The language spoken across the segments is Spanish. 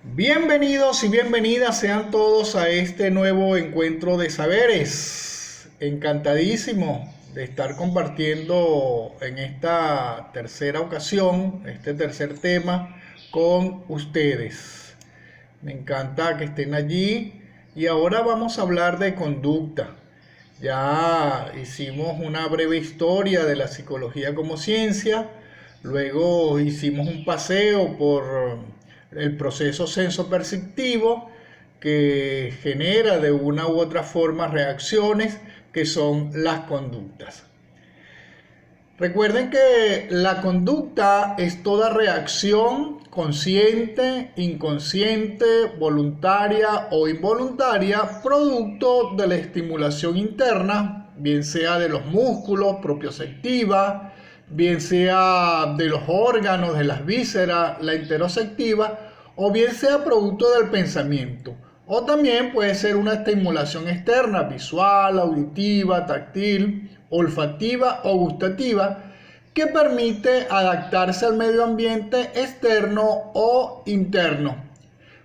Bienvenidos y bienvenidas sean todos a este nuevo encuentro de saberes. Encantadísimo de estar compartiendo en esta tercera ocasión, este tercer tema con ustedes. Me encanta que estén allí y ahora vamos a hablar de conducta. Ya hicimos una breve historia de la psicología como ciencia, luego hicimos un paseo por el proceso sensoperceptivo que genera de una u otra forma reacciones que son las conductas. Recuerden que la conducta es toda reacción consciente, inconsciente, voluntaria o involuntaria, producto de la estimulación interna, bien sea de los músculos, propioceptiva, bien sea de los órganos, de las vísceras, la interoceptiva, o bien sea producto del pensamiento. O también puede ser una estimulación externa, visual, auditiva, táctil, olfativa o gustativa, que permite adaptarse al medio ambiente externo o interno.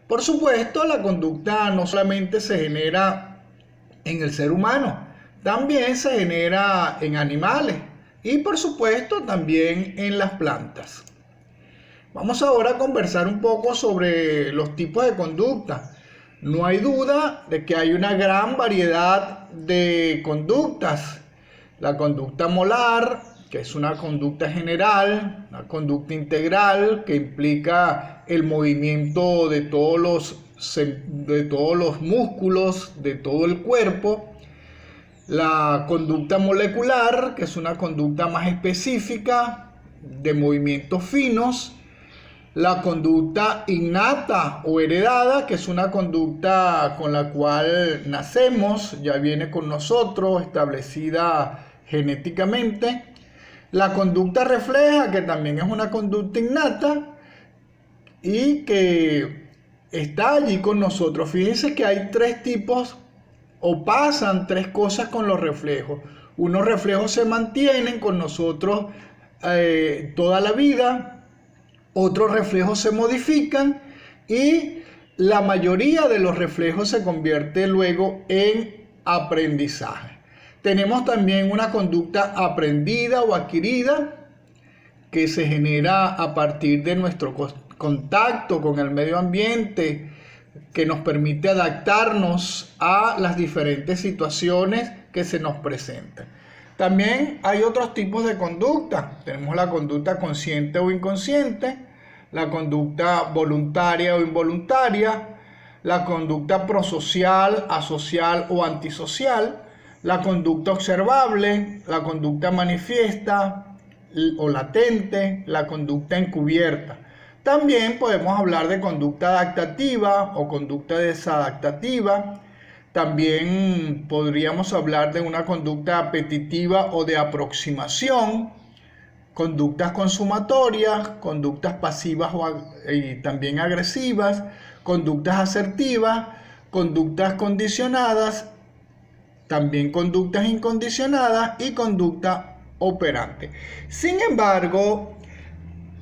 Por supuesto, la conducta no solamente se genera en el ser humano, también se genera en animales y por supuesto también en las plantas. Vamos ahora a conversar un poco sobre los tipos de conducta. No hay duda de que hay una gran variedad de conductas. La conducta molar, que es una conducta general, una conducta integral que implica el movimiento de todos los músculos, de todo el cuerpo. La conducta molecular, que es una conducta más específica de movimientos finos. La conducta innata o heredada, que es una conducta con la cual nacemos, ya viene con nosotros, establecida genéticamente. La conducta refleja, que también es una conducta innata y que está allí con nosotros. Fíjense que hay tres tipos o pasan tres cosas con los reflejos. Unos reflejos se mantienen con nosotros toda la vida. Otros reflejos se modifican y la mayoría de los reflejos se convierte luego en aprendizaje. Tenemos también una conducta aprendida o adquirida que se genera a partir de nuestro contacto con el medio ambiente, que nos permite adaptarnos a las diferentes situaciones que se nos presentan. También hay otros tipos de conducta. Tenemos la conducta consciente o inconsciente, la conducta voluntaria o involuntaria, la conducta prosocial, asocial o antisocial, la conducta observable, la conducta manifiesta o latente, la conducta encubierta. También podemos hablar de conducta adaptativa o conducta desadaptativa. También podríamos hablar de una conducta apetitiva o de aproximación, conductas consumatorias, conductas pasivas y también agresivas, conductas asertivas, conductas condicionadas, también conductas incondicionadas y conducta operante. Sin embargo,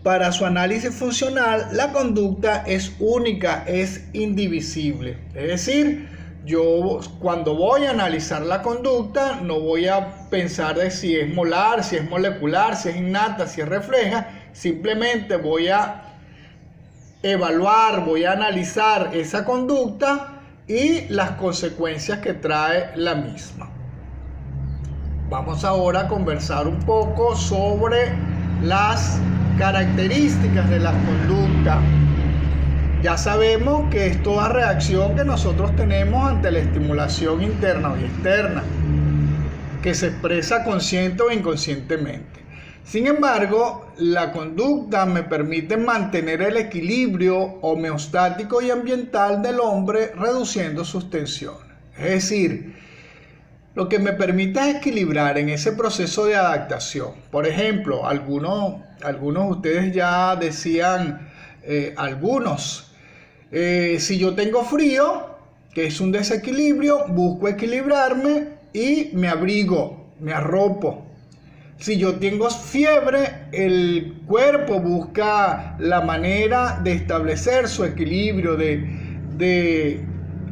para su análisis funcional, la conducta es única, es indivisible. Es decir, yo cuando voy a analizar la conducta no voy a pensar de si es molar, si es molecular, si es innata, si es refleja. Simplemente voy a evaluar, voy a analizar esa conducta y las consecuencias que trae la misma. Vamos ahora a conversar un poco sobre las características de la conducta. Ya sabemos que es toda reacción que nosotros tenemos ante la estimulación interna y externa, que se expresa consciente o inconscientemente. Sin embargo, la conducta me permite mantener el equilibrio homeostático y ambiental del hombre, reduciendo sus tensiones. Es decir, lo que me permite equilibrar en ese proceso de adaptación. Por ejemplo, algunos de ustedes ya decían, si yo tengo frío, que es un desequilibrio, busco equilibrarme y me abrigo, me arropo. Si yo tengo fiebre, el cuerpo busca la manera de establecer su equilibrio, de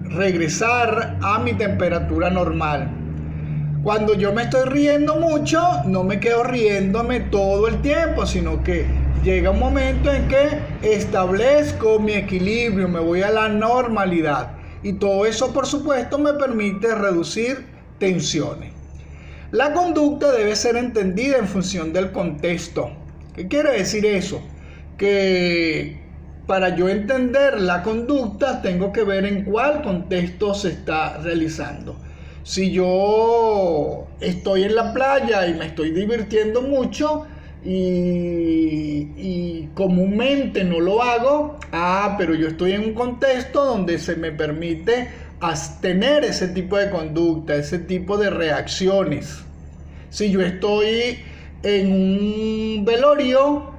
regresar a mi temperatura normal. Cuando yo me estoy riendo mucho, no me quedo riéndome todo el tiempo, sino que llega un momento en que establezco mi equilibrio, me voy a la normalidad. Y todo eso, por supuesto, me permite reducir tensiones. La conducta debe ser entendida en función del contexto. ¿Qué quiere decir eso? Que para yo entender la conducta tengo que ver en cuál contexto se está realizando. Si yo estoy en la playa y me estoy divirtiendo mucho y comúnmente no lo hago, pero yo estoy en un contexto donde se me permite tener ese tipo de conducta, ese tipo de reacciones. Si yo estoy en un velorio,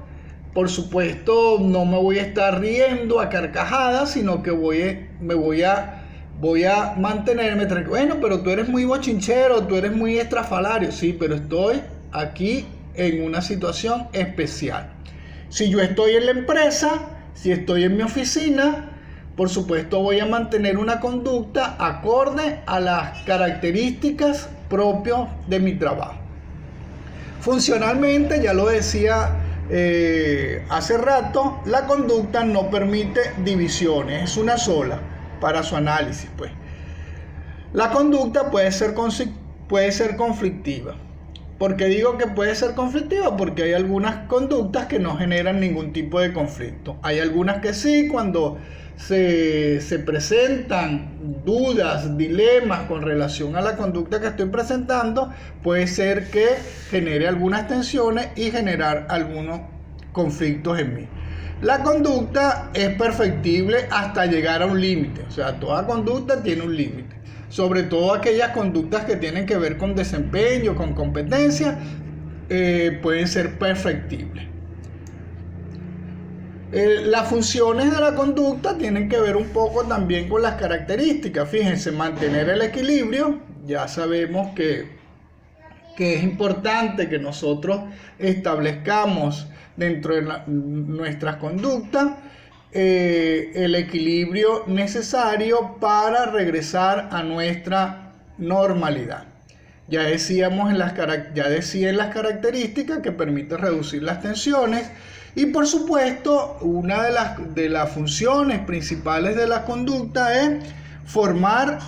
por supuesto no me voy a estar riendo a carcajadas, sino que voy a mantenerme tranquilo. Bueno, pero tú eres muy bochinchero, tú eres muy estrafalario. Sí, pero estoy aquí en una situación especial. Si yo estoy en la empresa, si estoy en mi oficina, por supuesto voy a mantener una conducta acorde a las características propias de mi trabajo. Funcionalmente, ya lo decía hace rato, la conducta no permite divisiones, es una sola para su análisis, pues. La conducta puede ser conflictiva. ¿Por qué digo que puede ser conflictiva? Porque hay algunas conductas que no generan ningún tipo de conflicto. Hay algunas que sí, cuando se presentan dudas, dilemas con relación a la conducta que estoy presentando, puede ser que genere algunas tensiones y generar algunos conflictos en mí. La conducta es perfectible hasta llegar a un límite, o sea, toda conducta tiene un límite, sobre todo aquellas conductas que tienen que ver con desempeño, con competencia, pueden ser perfectibles. Las funciones de la conducta tienen que ver un poco también con las características. Fíjense, mantener el equilibrio, ya sabemos que es importante que nosotros establezcamos dentro de nuestras conductas el equilibrio necesario para regresar a nuestra normalidad. Ya decía en las características que permite reducir las tensiones. Y por supuesto, una de las funciones principales de la conducta es formar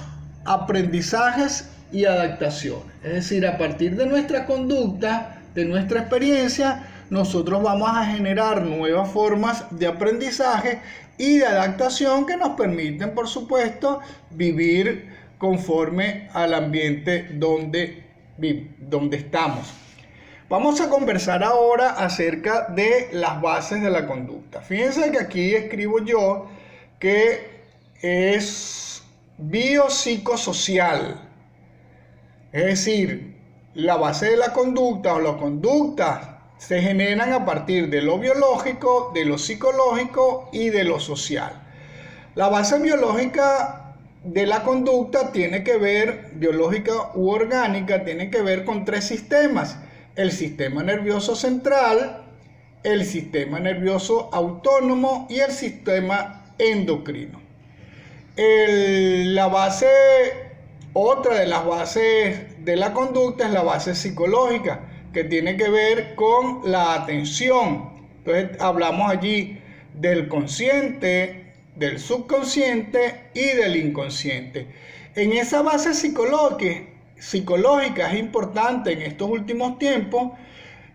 aprendizajes y adaptaciones. Es decir, a partir de nuestra conducta, de nuestra experiencia, nosotros vamos a generar nuevas formas de aprendizaje y de adaptación que nos permiten, por supuesto, vivir conforme al ambiente donde estamos. Vamos a conversar ahora acerca de las bases de la conducta. Fíjense que aquí escribo yo que es biopsicosocial. Es decir, la base de la conducta o las conductas se generan a partir de lo biológico, de lo psicológico y de lo social. La base biológica de la conducta biológica u orgánica, tiene que ver con tres sistemas: el sistema nervioso central, el sistema nervioso autónomo y el sistema endocrino. Otra de las bases de la conducta es la base psicológica, que tiene que ver con la atención. Entonces hablamos allí del consciente, del subconsciente y del inconsciente. En esa base psicológica es importante en estos últimos tiempos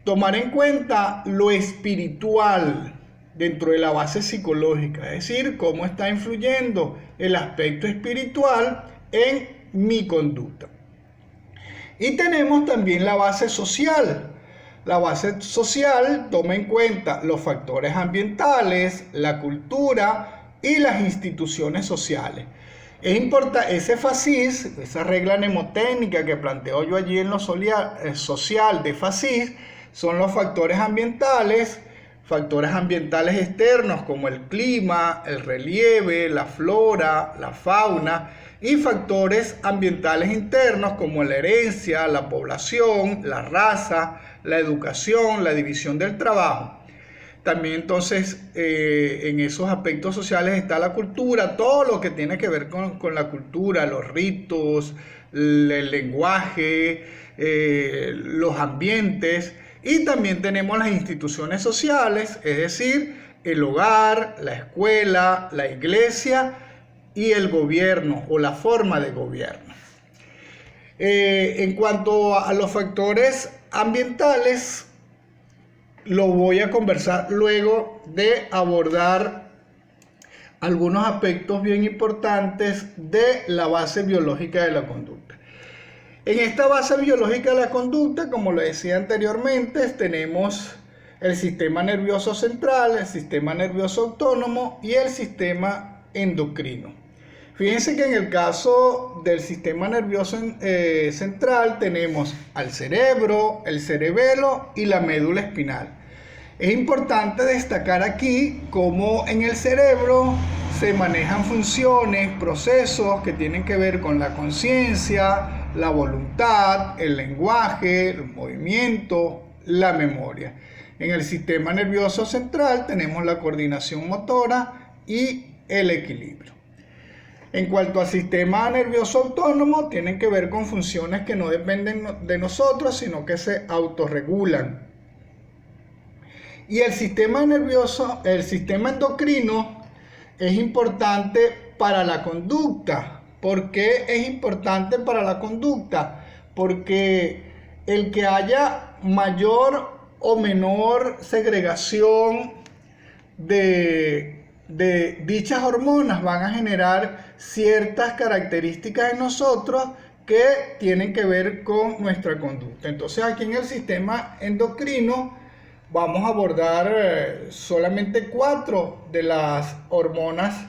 tomar en cuenta lo espiritual dentro de la base psicológica, es decir, cómo está influyendo el aspecto espiritual en mi conducta. Y tenemos también la base social. La base social toma en cuenta los factores ambientales, la cultura y las instituciones sociales. Es importante ese FACIS, esa regla mnemotécnica que planteo yo allí en lo social de FACIS, son los factores ambientales, factores ambientales externos como el clima, el relieve, la flora, la fauna, y factores ambientales internos como la herencia, la población, la raza, la educación, la división del trabajo. También entonces en esos aspectos sociales está la cultura, todo lo que tiene que ver con la cultura, los ritos, el lenguaje, los ambientes. Y también tenemos las instituciones sociales, es decir, el hogar, la escuela, la iglesia y el gobierno o la forma de gobierno. En cuanto a los factores ambientales, lo voy a conversar luego de abordar algunos aspectos bien importantes de la base biológica de la conducta. En esta base biológica de la conducta, como lo decía anteriormente, tenemos el sistema nervioso central, el sistema nervioso autónomo y el sistema endocrino. Fíjense que en el caso del sistema nervioso central tenemos al cerebro, el cerebelo y la médula espinal. Es importante destacar aquí cómo en el cerebro se manejan funciones, procesos que tienen que ver con la conciencia, la voluntad, el lenguaje, el movimiento, la memoria. En el sistema nervioso central tenemos la coordinación motora y el equilibrio. En cuanto al sistema nervioso autónomo, tienen que ver con funciones que no dependen de nosotros, sino que se autorregulan. Y el sistema nervioso, el sistema endocrino es importante para la conducta. ¿Por qué es importante para la conducta? Porque el que haya mayor o menor segregación de dichas hormonas van a generar ciertas características en nosotros que tienen que ver con nuestra conducta. Entonces aquí en el sistema endocrino vamos a abordar solamente 4 de las hormonas.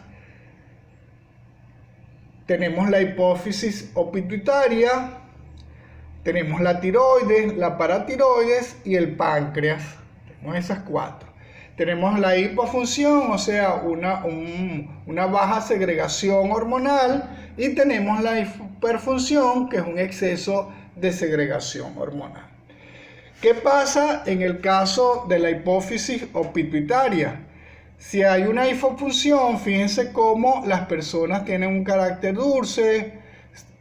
Tenemos la hipófisis o pituitaria, tenemos la tiroides, la paratiroides y el páncreas. Tenemos esas 4. Tenemos la hipofunción, o sea, una baja segregación hormonal, y tenemos la hiperfunción, que es un exceso de segregación hormonal. ¿Qué pasa en el caso de la hipófisis o pituitaria? Si hay una hipofunción, fíjense cómo las personas tienen un carácter dulce,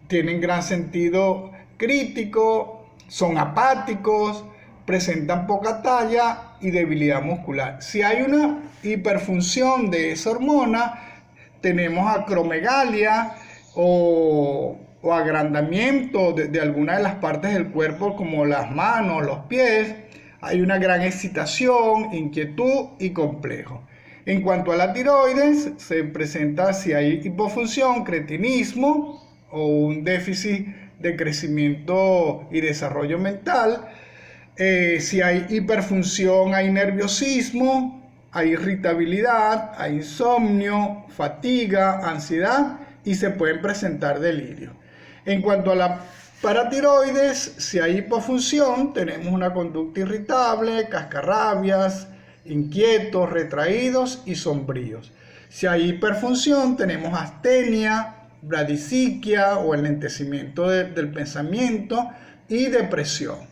tienen gran sentido crítico, son apáticos, presentan poca talla y debilidad muscular. Si hay una hiperfunción de esa hormona, tenemos acromegalia o agrandamiento de alguna de las partes del cuerpo, como las manos, los pies. Hay una gran excitación, inquietud y complejo. En cuanto a la tiroides, se presenta, si hay hipofunción, cretinismo o un déficit de crecimiento y desarrollo mental. Si hay hiperfunción, hay nerviosismo, hay irritabilidad, hay insomnio, fatiga, ansiedad y se pueden presentar delirios. En cuanto a la paratiroides, si hay hipofunción, tenemos una conducta irritable, cascarrabias, inquietos, retraídos y sombríos. Si hay hiperfunción, tenemos astenia, bradisiquia o enlentecimiento del pensamiento y depresión.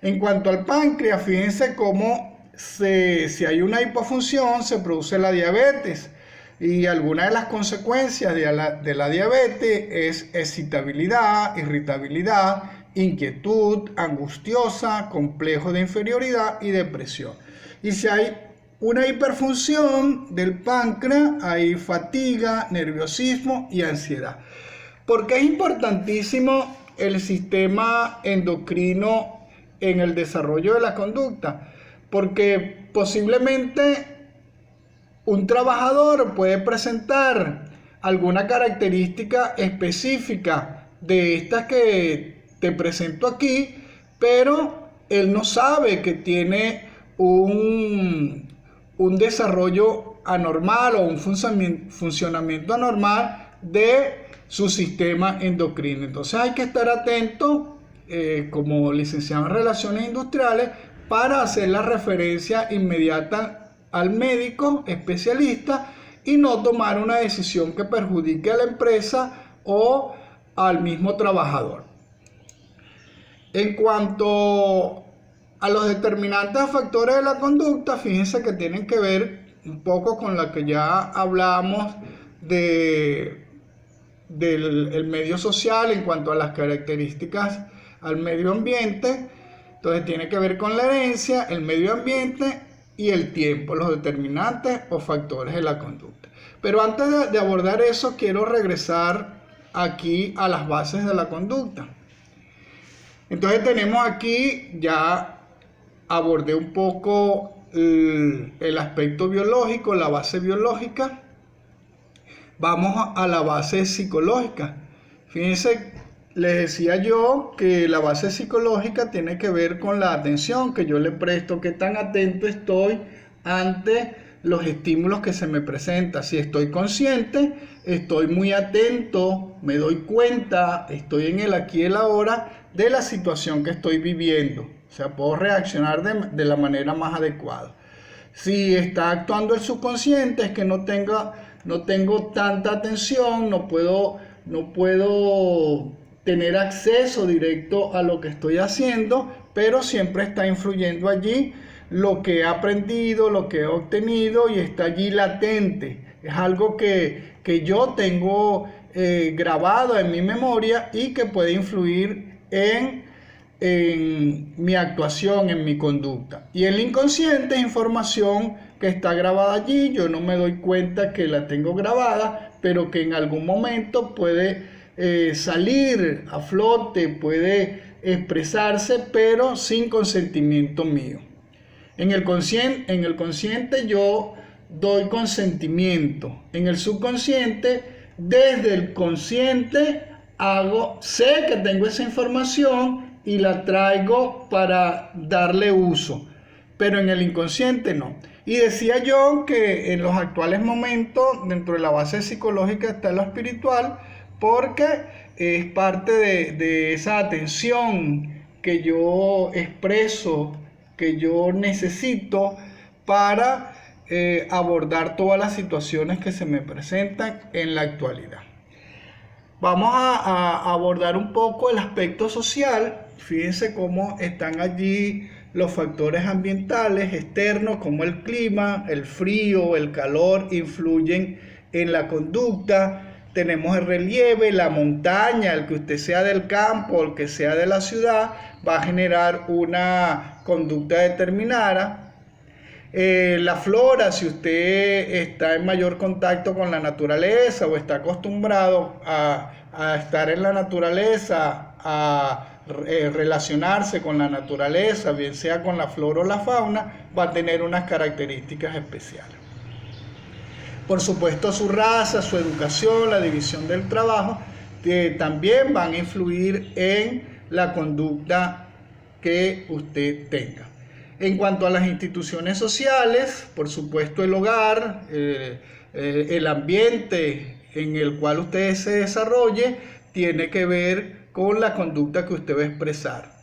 En cuanto al páncreas, fíjense cómo si hay una hipofunción se produce la diabetes, y alguna de las consecuencias de la diabetes es excitabilidad, irritabilidad, inquietud, angustiosa, complejo de inferioridad y depresión. Y si hay una hiperfunción del páncreas, hay fatiga, nerviosismo y ansiedad. ¿Por qué es importantísimo el sistema endocrino en el desarrollo de la conducta? Porque posiblemente un trabajador puede presentar alguna característica específica de estas que te presento aquí, pero él no sabe que tiene un desarrollo anormal o un funcionamiento anormal de su sistema endocrino. Entonces hay que estar atento como licenciado en Relaciones Industriales para hacer la referencia inmediata al médico especialista y no tomar una decisión que perjudique a la empresa o al mismo trabajador. En cuanto a los determinantes o factores de la conducta, fíjense que tienen que ver un poco con la que ya hablamos del medio social en cuanto a las características al medio ambiente. Entonces tiene que ver con la herencia, el medio ambiente y el tiempo, los determinantes o factores de la conducta. Pero antes de abordar eso, quiero regresar aquí a las bases de la conducta. Entonces tenemos aquí, ya abordé un poco el aspecto biológico, la base biológica. Vamos a la base psicológica. Fíjense, les decía yo que la base psicológica tiene que ver con la atención que yo le presto, qué tan atento estoy ante los estímulos que se me presentan. Si estoy consciente, estoy muy atento, me doy cuenta, estoy en el aquí y el ahora de la situación que estoy viviendo. O sea, puedo reaccionar de la manera más adecuada. Si está actuando el subconsciente, es que no tengo tanta atención, no puedo tener acceso directo a lo que estoy haciendo, pero siempre está influyendo allí lo que he aprendido, lo que he obtenido y está allí latente. Es algo que yo tengo grabado en mi memoria y que puede influir en mi actuación, en mi conducta. Y el inconsciente es información que está grabada allí, yo no me doy cuenta que la tengo grabada, pero que en algún momento puede salir a flote, puede expresarse, pero sin consentimiento mío. En el consciente yo doy consentimiento. En el subconsciente, desde el consciente sé que tengo esa información y la traigo para darle uso, pero en el inconsciente no. Y decía yo que en los actuales momentos, dentro de la base psicológica está lo espiritual, porque es parte de esa atención que yo expreso, que yo necesito para abordar todas las situaciones que se me presentan en la actualidad. Vamos a abordar un poco el aspecto social. Fíjense cómo están allí los factores ambientales externos, como el clima, el frío, el calor, influyen en la conducta. Tenemos el relieve, la montaña, el que usted sea del campo, el que sea de la ciudad, va a generar una conducta determinada. La flora, si usted está en mayor contacto con la naturaleza o está acostumbrado a estar en la naturaleza, a relacionarse con la naturaleza, bien sea con la flora o la fauna, va a tener unas características especiales. Por supuesto, su raza, su educación, la división del trabajo, también van a influir en la conducta que usted tenga. En cuanto a las instituciones sociales, por supuesto el hogar, el ambiente en el cual usted se desarrolle, tiene que ver con la conducta que usted va a expresar.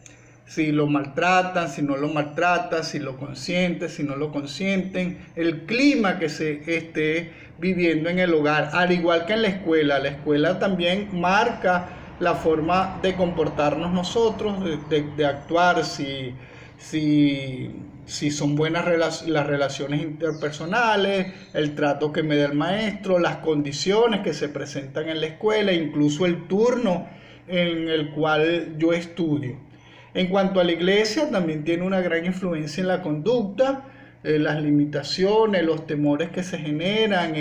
Si lo maltratan, si no lo maltratan, si lo consienten, si no lo consienten, el clima que se esté viviendo en el hogar, al igual que en la escuela. La escuela también marca la forma de comportarnos nosotros, de actuar, si son buenas las relaciones interpersonales, el trato que me da el maestro, las condiciones que se presentan en la escuela, incluso el turno en el cual yo estudio. En cuanto a la iglesia, también tiene una gran influencia en la conducta, las limitaciones, los temores que se generan,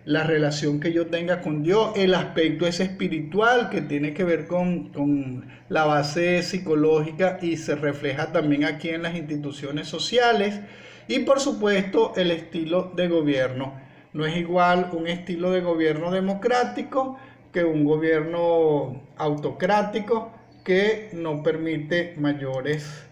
la relación que yo tenga con Dios, el aspecto ese espiritual que tiene que ver con la base psicológica y se refleja también aquí en las instituciones sociales, y por supuesto el estilo de gobierno. No es igual un estilo de gobierno democrático que un gobierno autocrático que no permite mayores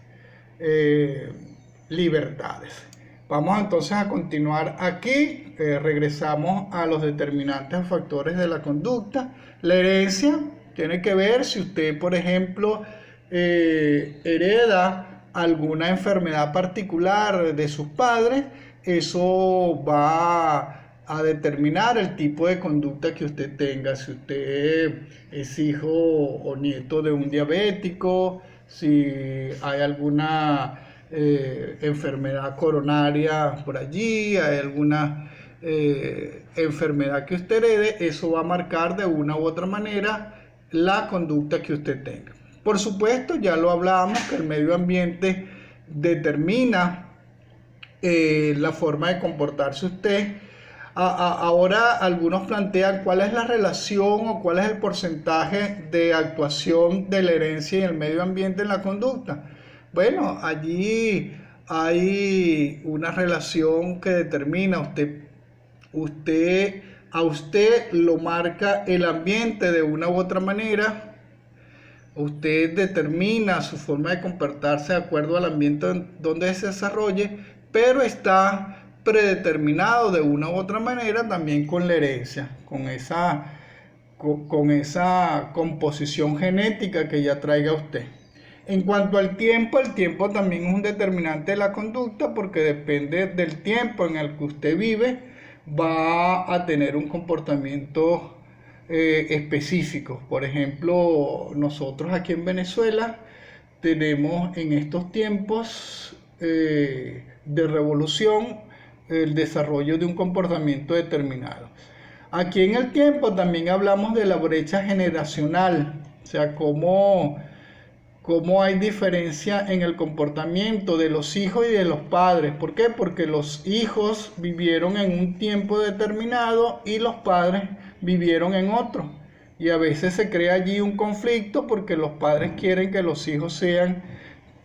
libertades. Vamos entonces a continuar aquí. Regresamos a los determinantes factores de la conducta. La herencia tiene que ver si usted, por ejemplo, hereda alguna enfermedad particular de sus padres, eso va a determinar el tipo de conducta que usted tenga. Si usted es hijo o nieto de un diabético, si hay alguna enfermedad coronaria por allí, hay alguna enfermedad que usted herede, eso va a marcar de una u otra manera la conducta que usted tenga. Por supuesto, ya lo hablábamos, que el medio ambiente determina la forma de comportarse usted. Ahora algunos plantean cuál es la relación o cuál es el porcentaje de actuación de la herencia y el medio ambiente en la conducta. Bueno, allí hay una relación que determina a usted lo marca el ambiente de una u otra manera. Usted determina su forma de comportarse de acuerdo al ambiente donde se desarrolle, pero está predeterminado de una u otra manera también con la herencia, con esa composición genética que ya traiga usted. En cuanto al tiempo, el tiempo también es un determinante de la conducta, porque depende del tiempo en el que usted vive, va a tener un comportamiento específicos. Por ejemplo, nosotros aquí en Venezuela tenemos en estos tiempos de revolución el desarrollo de un comportamiento determinado. Aquí en el tiempo también hablamos de la brecha generacional, o sea, cómo hay diferencia en el comportamiento de los hijos y de los padres. ¿Por qué? Porque los hijos vivieron en un tiempo determinado y los padres vivieron en otro. Y a veces se crea allí un conflicto porque los padres quieren que los hijos sean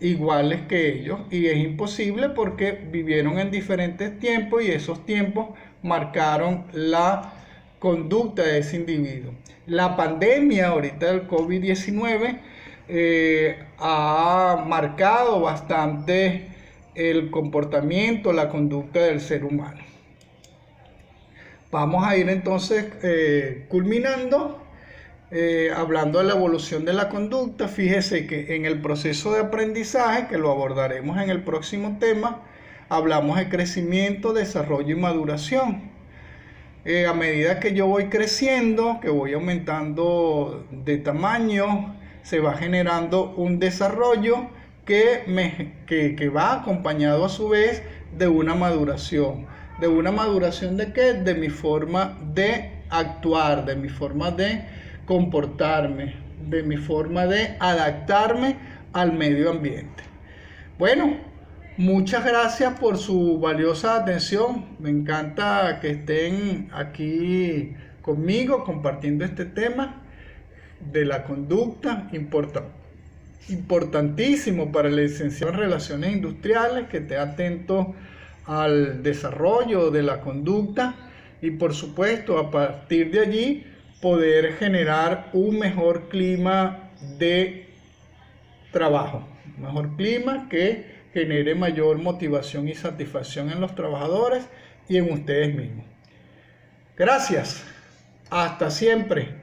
iguales que ellos, y es imposible porque vivieron en diferentes tiempos y esos tiempos marcaron la conducta de ese individuo. La pandemia ahorita del COVID-19 ha marcado bastante el comportamiento, la conducta del ser humano. Vamos a ir entonces culminando, hablando de la evolución de la conducta. Fíjese que en el proceso de aprendizaje, que lo abordaremos en el próximo tema, hablamos de crecimiento, desarrollo y maduración. A medida que yo voy creciendo, que voy aumentando de tamaño, se va generando un desarrollo que va acompañado a su vez de una maduración. ¿De una maduración de qué? De mi forma de actuar, de mi forma de comportarme, de mi forma de adaptarme al medio ambiente. Bueno, muchas gracias por su valiosa atención. Me encanta que estén aquí conmigo compartiendo este tema de la conducta, importantísimo para la licenciado en Relaciones Industriales, que esté atento al desarrollo de la conducta y, por supuesto, a partir de allí poder generar un mejor clima de trabajo, un mejor clima que genere mayor motivación y satisfacción en los trabajadores y en ustedes mismos. Gracias. Hasta siempre.